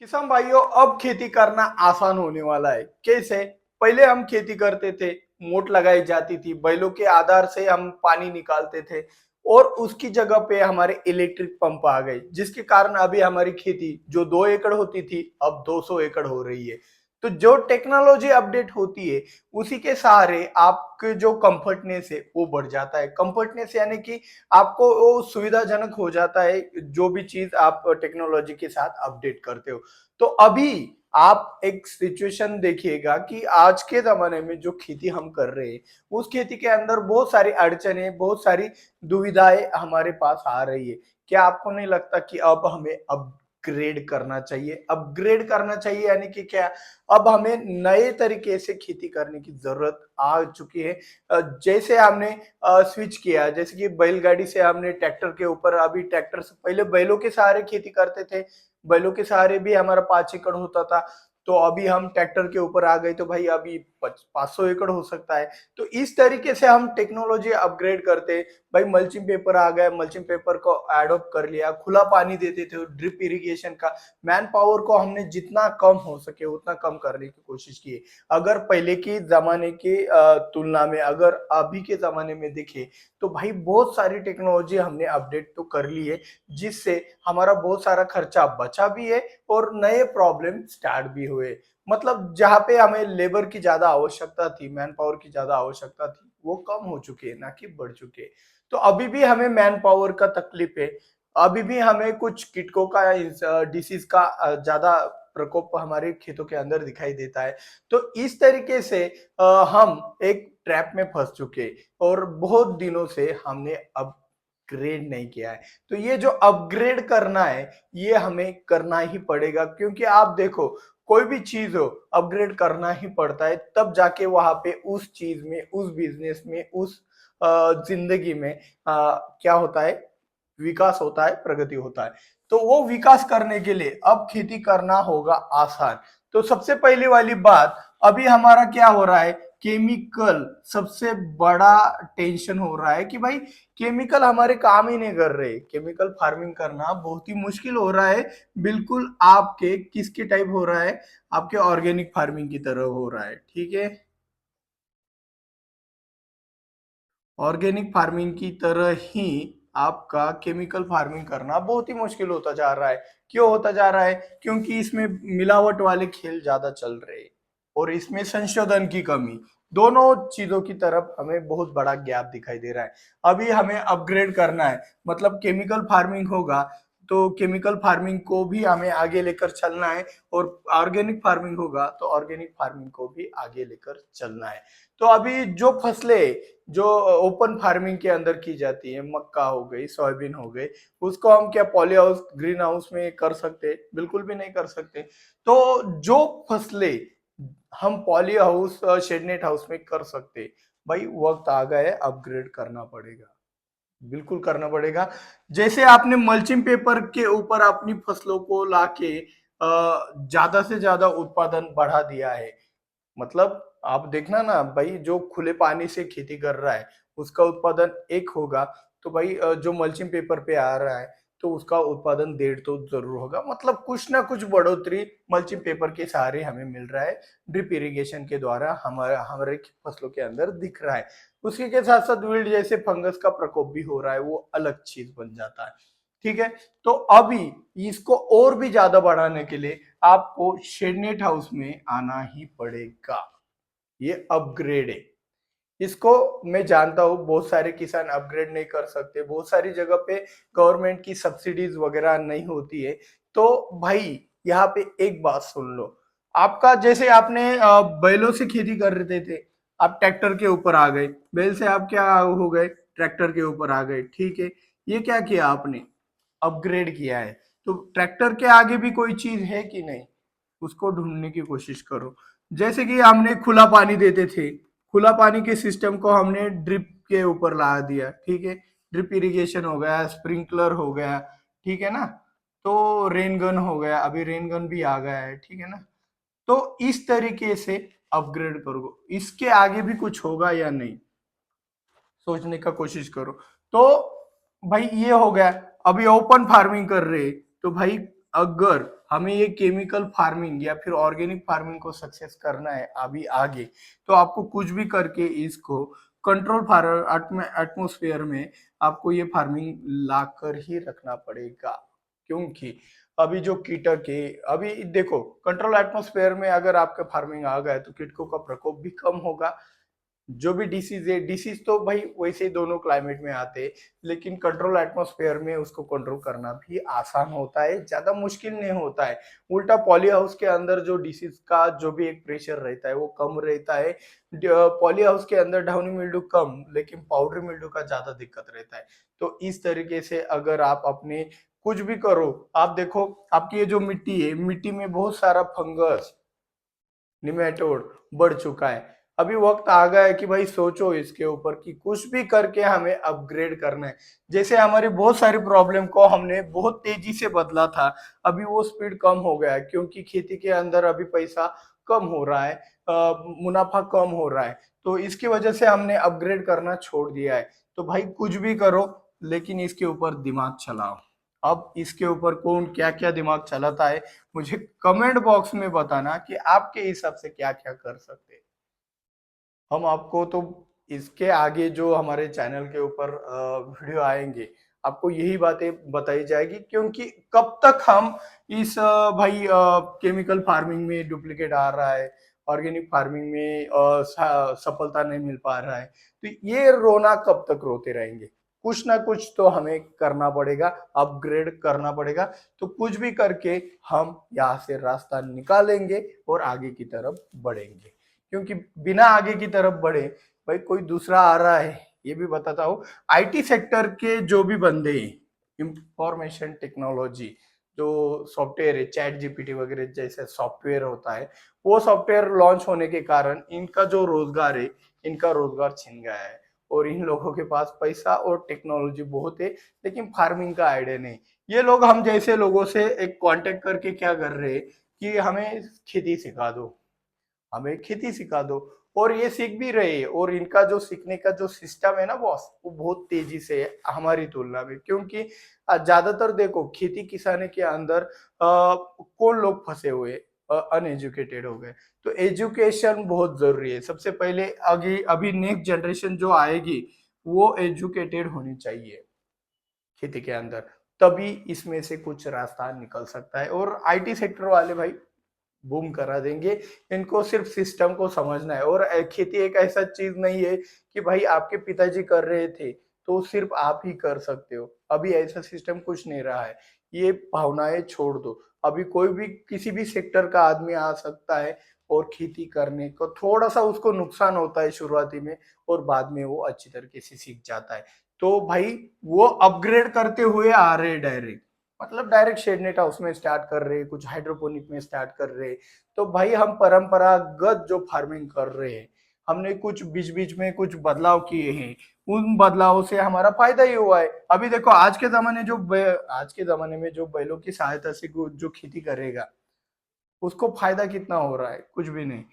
किसान भाइयों, अब खेती करना आसान होने वाला है। कैसे? पहले हम खेती करते थे, मोट लगाई जाती थी, बैलों के आधार से हम पानी निकालते थे और उसकी जगह पे हमारे इलेक्ट्रिक पंप आ गए, जिसके कारण अभी हमारी खेती जो 2 एकड़ होती थी अब 200 एकड़ हो रही है। तो जो टेक्नोलॉजी अपडेट होती है उसी के सहारे आपके जो कंफर्टनेस है वो बढ़ जाता है। कंफर्टनेस यानी कि आपको वो सुविधाजनक हो जाता है जो भी चीज आप टेक्नोलॉजी के साथ अपडेट करते हो। तो अभी आप एक सिचुएशन देखिएगा कि आज के जमाने में जो खेती हम कर रहे हैं उस खेती के अंदर बहुत सारी अड़चने, बहुत सारी दुविधाएं हमारे पास आ रही है। क्या आपको नहीं लगता कि अब हमें अपग्रेड करना चाहिए? अपग्रेड करना चाहिए यानी कि क्या, अब हमें नए तरीके से खेती करने की जरूरत आ चुकी है। जैसे हमने स्विच किया, जैसे कि बैलगाड़ी से हमने ट्रैक्टर के ऊपर, अभी ट्रैक्टर से पहले बैलों के सहारे खेती करते थे, बैलों के सहारे भी हमारा 5 एकड़ होता था। तो अभी हम ट्रैक्टर के ऊपर आ गए तो भाई अभी 500 एकड़ हो सकता है। तो इस तरीके से हम टेक्नोलॉजी अपग्रेड करते। भाई मल्चिंग पेपर आ गया, मल्चिंग पेपर को एडॉप्ट कर लिया, खुला पानी देते थे, ड्रिप इरिगेशन का मैन पावर को हमने जितना कम हो सके उतना कम करने की कोशिश की है। अगर पहले के जमाने के तुलना में अगर अभी के जमाने में देखें तो भाई बहुत सारी टेक्नोलॉजी हमने अपडेट तो कर ली है, जिससे हमारा बहुत सारा खर्चा बचा भी है और नए प्रॉब्लम स्टार्ट भी हुए। मतलब जहाँ पे हमें लेबर की ज्यादा आवश्यकता थी, मैन पावर की ज्यादा आवश्यकता थी, वो कम हो चुकी है ना कि बढ़ चुके हैं। तो अभी भी हमें मैन पावर का तकलीफ है। अभी भी हमें कुछ कीटकों का, डिसीज का ज्यादा प्रकोप हमारे खेतों के अंदर दिखाई देता है। तो इस तरीके से हम एक ट्रैप में फंस चुके और बहुत दिनों से हमने अपग्रेड नहीं किया है। तो ये जो अपग्रेड करना है ये हमें करना ही पड़ेगा, क्योंकि आप देखो कोई भी चीज हो अपग्रेड करना ही पड़ता है, तब जाके वहां पे उस चीज में, उस बिजनेस में, उस जिंदगी में क्या होता है, विकास होता है, प्रगति होता है। तो वो विकास करने के लिए अब खेती करना होगा आसान। तो सबसे पहली वाली बात, अभी हमारा क्या हो रहा है, केमिकल सबसे बड़ा टेंशन हो रहा है कि भाई केमिकल हमारे काम ही नहीं कर रहे। केमिकल फार्मिंग करना बहुत ही मुश्किल हो रहा है। बिल्कुल आपके किसके टाइप हो रहा है, आपके ऑर्गेनिक फार्मिंग की तरह हो रहा है। ठीक है, ऑर्गेनिक फार्मिंग की तरह ही आपका केमिकल फार्मिंग करना बहुत ही मुश्किल होता जा रहा है। क्यों होता जा रहा है? क्योंकि इसमें मिलावट वाले खेल ज्यादा चल रहे हैं और इसमें संशोधन की कमी, दोनों चीजों की तरफ हमें बहुत बड़ा गैप दिखाई दे रहा है। अभी हमें अपग्रेड करना है, मतलब केमिकल फार्मिंग होगा तो केमिकल फार्मिंग को भी हमें आगे लेकर चलना है, और ऑर्गेनिक फार्मिंग होगा तो ऑर्गेनिक फार्मिंग को भी आगे लेकर चलना है। तो अभी जो फसलें जो ओपन फार्मिंग के अंदर की जाती है, मक्का हो गई, सोयाबीन हो गई, उसको हम क्या पॉली हाउस, ग्रीन हाउस में कर सकते? बिल्कुल भी नहीं कर सकते। तो जो फसलें हम पॉली हाउस, शेडनेट हाउस में कर सकते, भाई वक्त आ गया है, अपग्रेड करना पड़ेगा, बिल्कुल करना पड़ेगा। जैसे आपने मल्चिंग पेपर के ऊपर अपनी फसलों को लाके ज्यादा से ज्यादा उत्पादन बढ़ा दिया है। मतलब आप देखना ना भाई, जो खुले पानी से खेती कर रहा है उसका उत्पादन एक होगा, तो भाई जो मल्चिंग पेपर पे आ रहा है तो उसका उत्पादन डेढ़ तो जरूर होगा। मतलब कुछ ना कुछ बढ़ोतरी मल्चिंग पेपर के सहारे हमें मिल रहा है, ड्रिप इरिगेशन के द्वारा हमारे हमारे फसलों के अंदर दिख रहा है। उसी के साथ साथ विल्ट जैसे फंगस का प्रकोप भी हो रहा है, वो अलग चीज बन जाता है। ठीक है, तो अभी इसको और भी ज्यादा बढ़ाने के लिए आपको शेडनेट हाउस में आना ही पड़ेगा। ये अपग्रेड है। इसको मैं जानता हूँ बहुत सारे किसान अपग्रेड नहीं कर सकते, बहुत सारी जगह पे गवर्नमेंट की सब्सिडीज वगैरह नहीं होती है। तो भाई यहाँ पे एक बात सुन लो, आपका जैसे आपने बैलों से खेती कर रहे थे, आप ट्रैक्टर के ऊपर आ गए, बैल से आप क्या हो गए, ट्रैक्टर के ऊपर आ गए। ठीक है, ये क्या किया आपने, अपग्रेड किया है। तो ट्रैक्टर के आगे भी कोई चीज है कि नहीं, उसको ढूंढने की कोशिश करो। जैसे कि हमने खुला पानी देते थे, खुला पानी के सिस्टम को हमने ड्रिप के ऊपर ला दिया। ठीक है, ड्रिप इरिगेशन हो गया, स्प्रिंकलर हो गया, ठीक है ना, तो रेन गन हो गया, अभी रेन गन भी आ गया है। ठीक है ना, तो इस तरीके से अपग्रेड करो। इसके आगे भी कुछ होगा या नहीं, सोचने का कोशिश करो। तो भाई ये हो गया। अभी ओपन फार्मिंग कर रहे, तो भाई अगर हमें ये केमिकल फार्मिंग या फिर ऑर्गेनिक फार्मिंग को सक्सेस करना है अभी आगे, तो आपको कुछ भी करके इसको कंट्रोल एटमोस्फेयर में आपको ये फार्मिंग ला कर ही रखना पड़ेगा। क्योंकि अभी जो कीटक है, अभी देखो कंट्रोल एटमोस्फेयर में अगर आपका फार्मिंग आ गया तो कीटकों का प्रकोप भी कम होगा। जो भी डिसीज है, डिसीज तो भाई वैसे ही दोनों क्लाइमेट में आते हैं, लेकिन कंट्रोल एटमॉस्फेयर में उसको कंट्रोल करना भी आसान होता है, ज्यादा मुश्किल नहीं होता है। उल्टा पॉली हाउस के अंदर जो डिसीज का जो भी एक प्रेशर रहता है वो कम रहता है। पॉली हाउस के अंदर डाउनी मिल्ड्यू कम, लेकिन पाउडर मिल्ड्यू का ज्यादा दिक्कत रहता है। तो इस तरीके से अगर आप अपने कुछ भी करो, आप देखो आपकी ये जो मिट्टी है, मिट्टी में बहुत सारा फंगस, निमेटोड बढ़ चुका है। अभी वक्त आ गया है कि भाई सोचो इसके ऊपर कि कुछ भी करके हमें अपग्रेड करना है। जैसे हमारी बहुत सारी प्रॉब्लम को हमने बहुत तेजी से बदला था, अभी वो स्पीड कम हो गया है क्योंकि खेती के अंदर अभी पैसा कम हो रहा है, मुनाफा कम हो रहा है। तो इसकी वजह से हमने अपग्रेड करना छोड़ दिया है। तो भाई कुछ भी करो, लेकिन इसके ऊपर दिमाग चलाओ। अब इसके ऊपर कौन क्या क्या दिमाग चलाता है, मुझे कमेंट बॉक्स में बताना कि आपके हिसाब से क्या क्या कर सकते हैं। हम आपको तो इसके आगे जो हमारे चैनल के ऊपर वीडियो आएंगे, आपको यही बातें बताई जाएगी। क्योंकि कब तक हम इस भाई केमिकल फार्मिंग में डुप्लीकेट आ रहा है, ऑर्गेनिक फार्मिंग में सफलता नहीं मिल पा रहा है, तो ये रोना कब तक रोते रहेंगे। कुछ ना कुछ तो हमें करना पड़ेगा, अपग्रेड करना पड़ेगा। तो कुछ भी करके हम यहाँ से रास्ता निकालेंगे और आगे की तरफ बढ़ेंगे। क्योंकि बिना आगे की तरफ बढ़े, भाई कोई दूसरा आ रहा है। ये भी बताता हूँ, आईटी सेक्टर के जो भी बंदे हैं, इंफॉर्मेशन टेक्नोलॉजी जो सॉफ्टवेयर है, चैट जीपीटी वगैरह जैसे सॉफ्टवेयर होता है, वो सॉफ्टवेयर लॉन्च होने के कारण इनका जो रोजगार है, इनका रोजगार छिन गया है। और इन लोगों के पास पैसा और टेक्नोलॉजी बहुत है, लेकिन फार्मिंग का आइडिया नहीं। ये लोग हम जैसे लोगों से एक कांटेक्ट करके क्या कर रहे हैं कि हमें खेती सिखा दो, हमें खेती सिखा दो। और ये सीख भी रहे हैं, और इनका जो सीखने का जो सिस्टम है ना बॉस, वो बहुत तेजी से है हमारी तुलना में। क्योंकि ज्यादातर देखो खेती किसानी के अंदर कौन लोग फंसे हुए, अनएजुकेटेड हो गए। तो एजुकेशन बहुत जरूरी है। सबसे पहले आगे अभी नेक्स्ट जनरेशन जो आएगी वो एजुकेटेड होनी चाहिए खेती के अंदर, तभी इसमें से कुछ रास्ता निकल सकता है। और आईटी सेक्टर वाले भाई बूम करा देंगे। इनको सिर्फ सिस्टम को समझना है। और खेती एक ऐसा चीज नहीं है कि भाई आपके पिताजी कर रहे थे तो सिर्फ आप ही कर सकते हो। अभी ऐसा सिस्टम कुछ नहीं रहा है। ये भावनाएं छोड़ दो। अभी कोई भी किसी भी सेक्टर का आदमी आ सकता है, और खेती करने को थोड़ा सा उसको नुकसान होता है शुरुआती में, और बाद में वो अच्छी तरीके से सीख जाता है। तो भाई वो अपग्रेड करते हुए आ रहे हैं डायरेक्ट, मतलब डायरेक्ट शेड नेट हाउस में स्टार्ट कर रहे हैं, कुछ हाइड्रोपोनिक में स्टार्ट कर रहे हैं। तो भाई हम परंपरागत जो फार्मिंग कर रहे हैं, हमने कुछ बीच बीच में कुछ बदलाव किए हैं, उन बदलावों से हमारा फायदा ही हुआ है। अभी देखो आज के जमाने में जो बैलों की सहायता से जो खेती करेगा, उसको फायदा कितना हो रहा है, कुछ भी नहीं।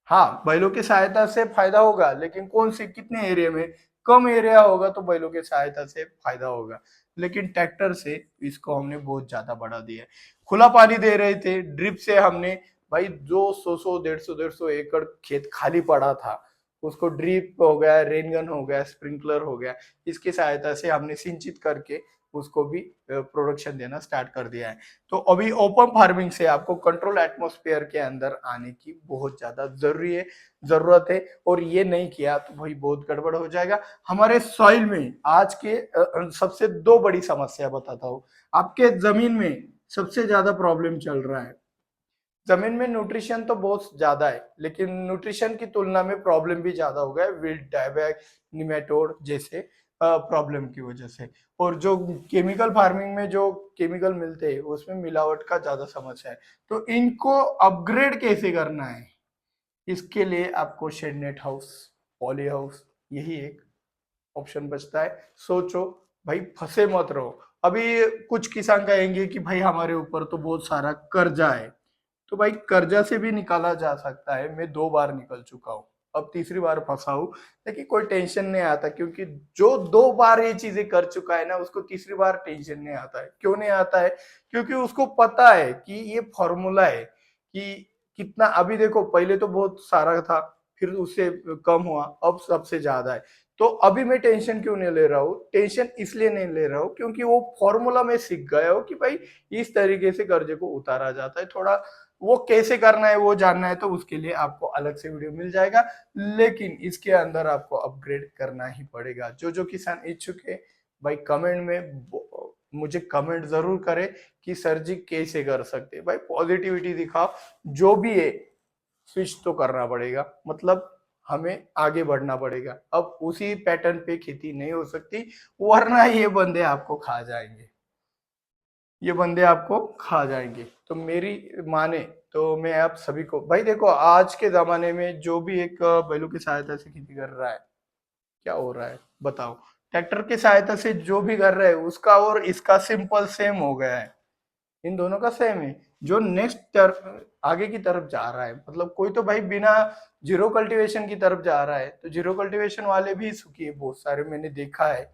हाँ, बैलों की सहायता से फायदा होगा, लेकिन कौन से कितने एरिया में, कम एरिया होगा तो बैलों की सहायता से फायदा होगा। लेकिन ट्रैक्टर से इसको हमने बहुत ज्यादा बढ़ा दिया है। खुला पानी दे रहे थे ड्रिप से, हमने भाई जो 100 150 एकड़ खेत खाली पड़ा था, उसको ड्रिप हो गया, रेनगन हो गया, स्प्रिंकलर हो गया, इसकी सहायता से हमने सिंचित करके उसको भी प्रोडक्शन देना स्टार्ट कर दिया है। तो अभी ओपन फार्मिंग से आपको कंट्रोल एटमॉस्फेयर के अंदर आने की बहुत ज्यादा जरूरत है। और ये नहीं किया तो भाई बहुत गड़बड़ हो जाएगा हमारे सॉइल में। आज के सबसे दो बड़ी समस्या बताता हूँ। आपके जमीन में सबसे ज्यादा प्रॉब्लम चल रहा है। जमीन में न्यूट्रिशन तो बहुत ज्यादा है, लेकिन न्यूट्रिशन की तुलना में प्रॉब्लम भी ज्यादा हो गया है, विल्ट, डायबैक, निमेटोड जैसे प्रॉब्लम की वजह से। और जो केमिकल फार्मिंग में जो केमिकल मिलते हैं उसमें मिलावट का ज्यादा समस्या है। तो इनको अपग्रेड कैसे करना है, इसके लिए आपको shade net house, poly house, यही एक ऑप्शन बचता है। सोचो भाई, फंसे मत रहो। अभी कुछ किसान कहेंगे कि भाई हमारे ऊपर तो बहुत सारा कर्जा है। तो भाई कर्जा से भी निकाला जा सकता है, मैं 2 बार निकल चुका हूँ। अब तीसरी बार फंसा हूँ, लेकिन कोई टेंशन नहीं आता, क्योंकि जो 2 बार ये चीजें कर चुका है ना, उसको तीसरी बार टेंशन नहीं आता है। क्यों नहीं आता है? क्योंकि उसको पता है कि ये फॉर्मूला है कि कितना। अभी देखो, पहले तो बहुत सारा था, फिर उससे कम हुआ, अब सबसे ज्यादा है। तो अभी मैं टेंशन क्यों नहीं ले रहा हूँ? टेंशन इसलिए नहीं ले रहा हूँ क्योंकि वो फॉर्मूला में सीख गया हूँ कि भाई इस तरीके से कर्जे को उतारा जाता है। थोड़ा वो कैसे करना है वो जानना है तो उसके लिए आपको अलग से वीडियो मिल जाएगा, लेकिन इसके अंदर आपको अपग्रेड करना ही पड़ेगा। जो जो किसान इच्छुक है भाई, कमेंट में मुझे कमेंट जरूर करें कि सर जी कैसे कर सकते हैं। भाई पॉजिटिविटी दिखाओ, जो भी है स्विच तो करना पड़ेगा, मतलब हमें आगे बढ़ना पड़ेगा। अब उसी पैटर्न पे खेती नहीं हो सकती, वरना ये बंदे आपको खा जाएंगे, ये बंदे आपको खा जाएंगे। तो मेरी माने तो मैं आप सभी को, भाई देखो आज के जमाने में जो भी एक बैलों की सहायता से खेती कर रहा है, क्या हो रहा है बताओ? ट्रैक्टर की सहायता से जो भी कर रहा है उसका और इसका सिंपल सेम हो गया है। इन दोनों का सेम है। जो नेक्स्ट आगे की तरफ जा रहा है, मतलब कोई तो भाई बिना जीरो कल्टीवेशन की तरफ जा रहा है, तो जीरो कल्टीवेशन वाले भी सुखी है बहुत सारे, मैंने देखा है।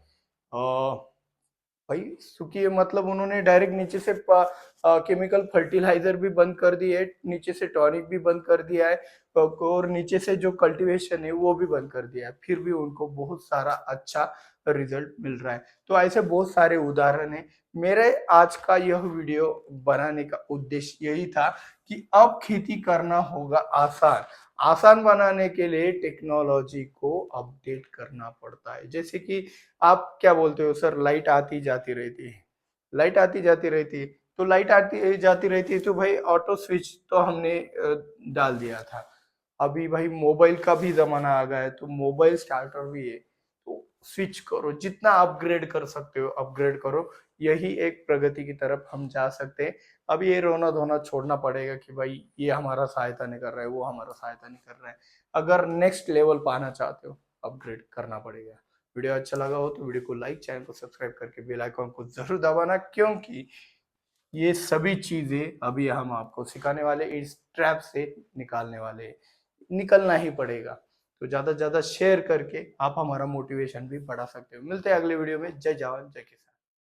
भाई सुखी है मतलब उन्होंने डायरेक्ट नीचे से केमिकल फर्टिलाइजर भी बंद कर दिए है, नीचे से टॉनिक भी बंद कर दिया है, और नीचे से जो कल्टीवेशन है वो भी बंद कर दिया है, फिर भी उनको बहुत सारा अच्छा रिजल्ट मिल रहा है। तो ऐसे बहुत सारे उदाहरण है। मेरे आज का यह वीडियो बनाने का उद्देश्य यही था कि अब खेती करना होगा आसान। आसान बनाने के लिए टेक्नोलॉजी को अपडेट करना पड़ता है। जैसे कि आप क्या बोलते हो सर, लाइट आती जाती रहती है, लाइट आती जाती रहती है, तो लाइट आती जाती रहती है तो भाई ऑटो स्विच तो हमने डाल दिया था। अभी भाई मोबाइल का भी जमाना आ गया है, तो मोबाइल स्टार्टर भी है, तो स्विच करो, जितना अपग्रेड कर सकते हो अपग्रेड करो। यही एक प्रगति की तरफ हम जा सकते हैं। अब ये रोना धोना छोड़ना पड़ेगा कि भाई ये हमारा सहायता नहीं कर रहा है, वो हमारा सहायता नहीं कर रहा है। अगर नेक्स्ट लेवल पाना चाहते हो, अपग्रेड करना पड़ेगा। वीडियो अच्छा लगा हो तो वीडियो को लाइक, चैनल को सब्सक्राइब करके बेल आइकन को जरूर दबाना, क्योंकि ये सभी चीजें अभी हम आपको सिखाने वाले, इस ट्रैप से निकालने वाले, निकलना ही पड़ेगा। तो ज्यादा से ज्यादा शेयर करके आप हमारा मोटिवेशन भी बढ़ा सकते हो। मिलते हैं अगले वीडियो में। जय जवान जय किसान।